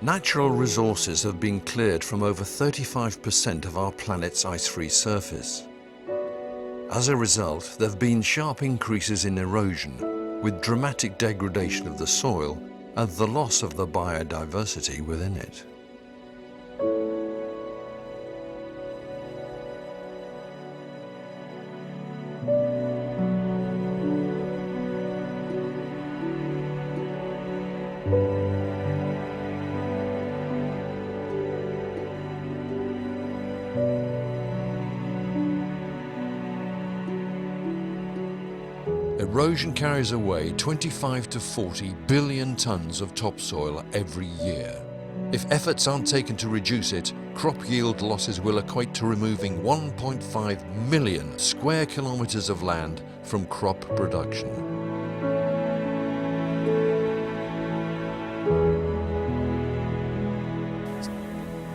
Natural resources have been cleared from over 35% of our planet's ice-free surface. As a result, there have been sharp increases in erosion, with dramatic degradation of the soil and the loss of the biodiversity within it. Erosion carries away 25 to 40 billion tons of topsoil every year. If efforts aren't taken to reduce it, crop yield losses will equate to removing 1.5 million square kilometres of land from crop production.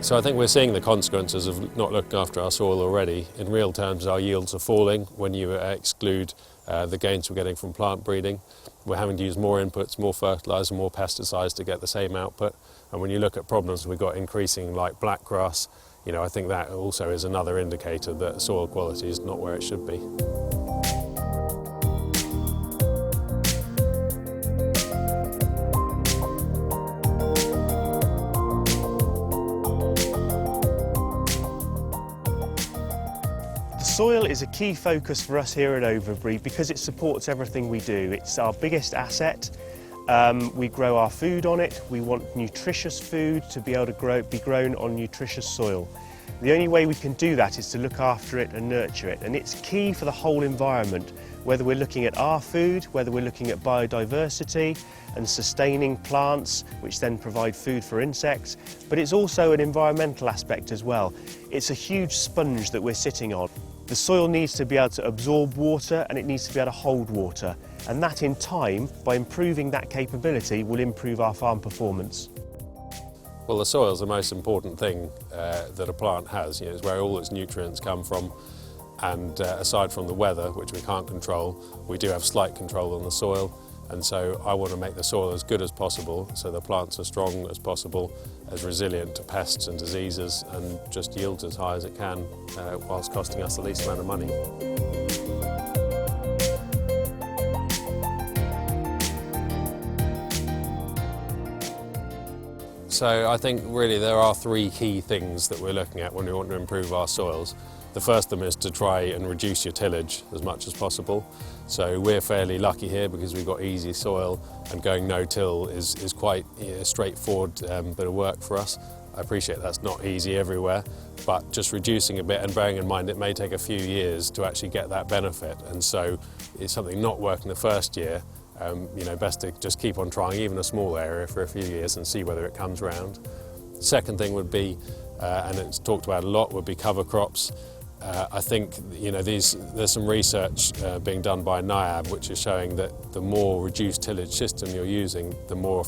So I think we're seeing the consequences of not looking after our soil already. In real terms, our yields are falling when you exclude the gains we're getting from plant breeding. We're having to use more inputs, more fertiliser, more pesticides to get the same output. And when you look at problems we've got increasing like blackgrass, I think that also is another indicator that soil quality is not where it should be. Soil is a key focus for us here at Overbury because it supports everything we do. It's our biggest asset. We grow our food on it. We want nutritious food to be able to be grown on nutritious soil. The only way we can do that is to look after it and nurture it, and it's key for the whole environment, whether we're looking at our food, whether we're looking at biodiversity and sustaining plants, which then provide food for insects, but it's also an environmental aspect as well. It's a huge sponge that we're sitting on. The soil needs to be able to absorb water and it needs to be able to hold water, and that in time, by improving that capability, will improve our farm performance. Well, the soil is the most important thing that a plant has. It's where all its nutrients come from, and aside from the weather, which we can't control, we do have slight control on the soil, and so I want to make the soil as good as possible so the plants are strong as possible, as resilient to pests and diseases, and just yields as high as it can whilst costing us the least amount of money. So I think really there are three key things that we're looking at when we want to improve our soils. The first of them is to try and reduce your tillage as much as possible. So we're fairly lucky here because we've got easy soil, and going no-till is quite a straightforward bit of work for us. I appreciate that's not easy everywhere, but just reducing a bit and bearing in mind it may take a few years to actually get that benefit, and so it's something not working the first year. Best to just keep on trying even a small area for a few years and see whether it comes round. The second thing would be, and it's talked about a lot, would be cover crops. I think there's some research being done by NIAB which is showing that the more reduced tillage system you're using, the more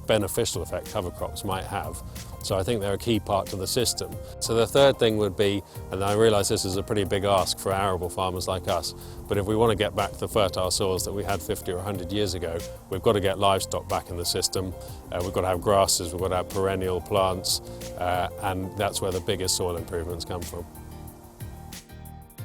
beneficial effect cover crops might have. So I think they're a key part to the system. So the third thing would be, and I realise this is a pretty big ask for arable farmers like us, but if we want to get back to the fertile soils that we had 50 or 100 years ago, we've got to get livestock back in the system. We've got to have grasses, we've got to have perennial plants, and that's where the biggest soil improvements come from.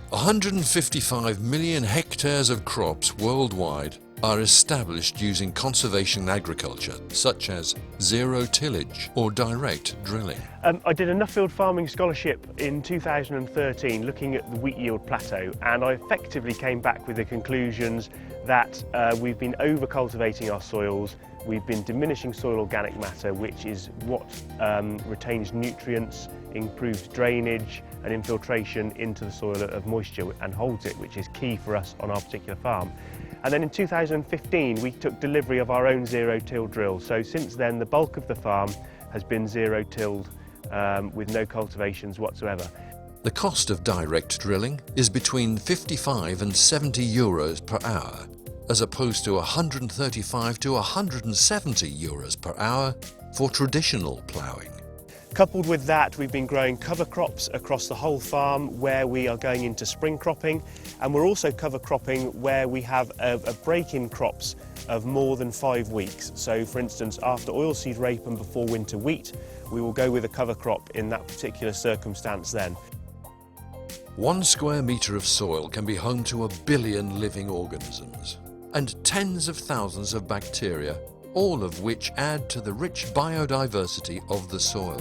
155 million hectares of crops worldwide are established using conservation agriculture, such as zero tillage or direct drilling. I did a Nuffield Farming Scholarship in 2013 looking at the wheat yield plateau, and I effectively came back with the conclusions that we've been over-cultivating our soils, we've been diminishing soil organic matter, which is what retains nutrients, improves drainage and infiltration into the soil of moisture and holds it, which is key for us on our particular farm. And then in 2015 we took delivery of our own zero-till drill. So since then the bulk of the farm has been zero-tilled with no cultivations whatsoever. The cost of direct drilling is between 55 and 70 euros per hour, as opposed to 135 to 170 euros per hour for traditional ploughing. Coupled with that, we've been growing cover crops across the whole farm where we are going into spring cropping, and we're also cover cropping where we have a break in crops of more than 5 weeks. So for instance, after oilseed rape and before winter wheat, we will go with a cover crop in that particular circumstance then. 1 square metre of soil can be home to 1 billion living organisms and tens of thousands of bacteria, all of which add to the rich biodiversity of the soil.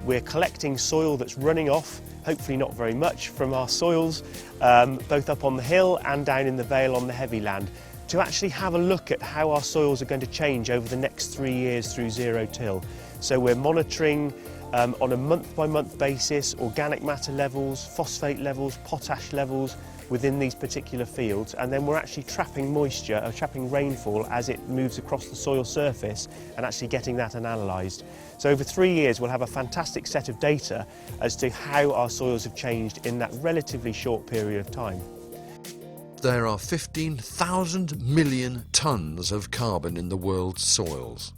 We're collecting soil that's running off, hopefully not very much, from our soils, both up on the hill and down in the vale on the heavy land, to actually have a look at how our soils are going to change over the next 3 years through zero till. So we're monitoring on a month-by-month basis organic matter levels, phosphate levels, potash levels within these particular fields, and then we're actually trapping moisture, or trapping rainfall as it moves across the soil surface and actually getting that analysed. So over 3 years we'll have a fantastic set of data as to how our soils have changed in that relatively short period of time. There are 15,000 million tonnes of carbon in the world's soils,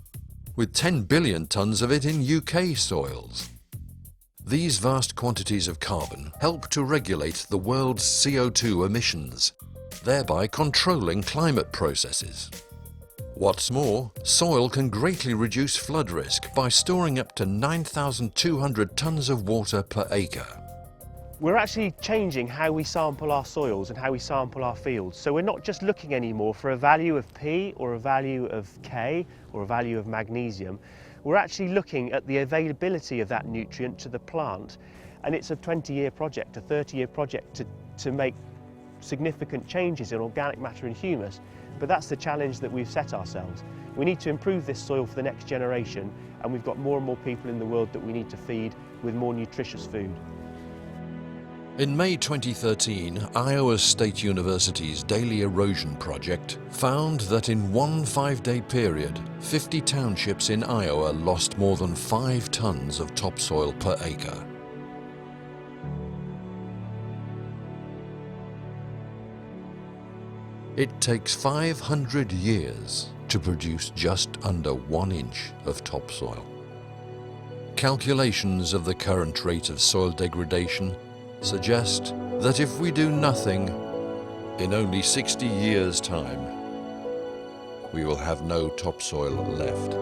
with 10 billion tonnes of it in UK soils. These vast quantities of carbon help to regulate the world's CO2 emissions, thereby controlling climate processes. What's more, soil can greatly reduce flood risk by storing up to 9,200 tonnes of water per acre. We're actually changing how we sample our soils and how we sample our fields. So we're not just looking anymore for a value of P or a value of K or a value of magnesium. We're actually looking at the availability of that nutrient to the plant. And it's a 20-year project, a 30-year project to make significant changes in organic matter and humus. But that's the challenge that we've set ourselves. We need to improve this soil for the next generation, and we've got more and more people in the world that we need to feed with more nutritious food. In May 2013, Iowa State University's Daily Erosion Project found that in one 5-day period, 50 townships in Iowa lost more than 5 tonnes of topsoil per acre. It takes 500 years to produce just under 1 inch of topsoil. Calculations of the current rate of soil degradation suggest that if we do nothing, in only 60 years' time, we will have no topsoil left.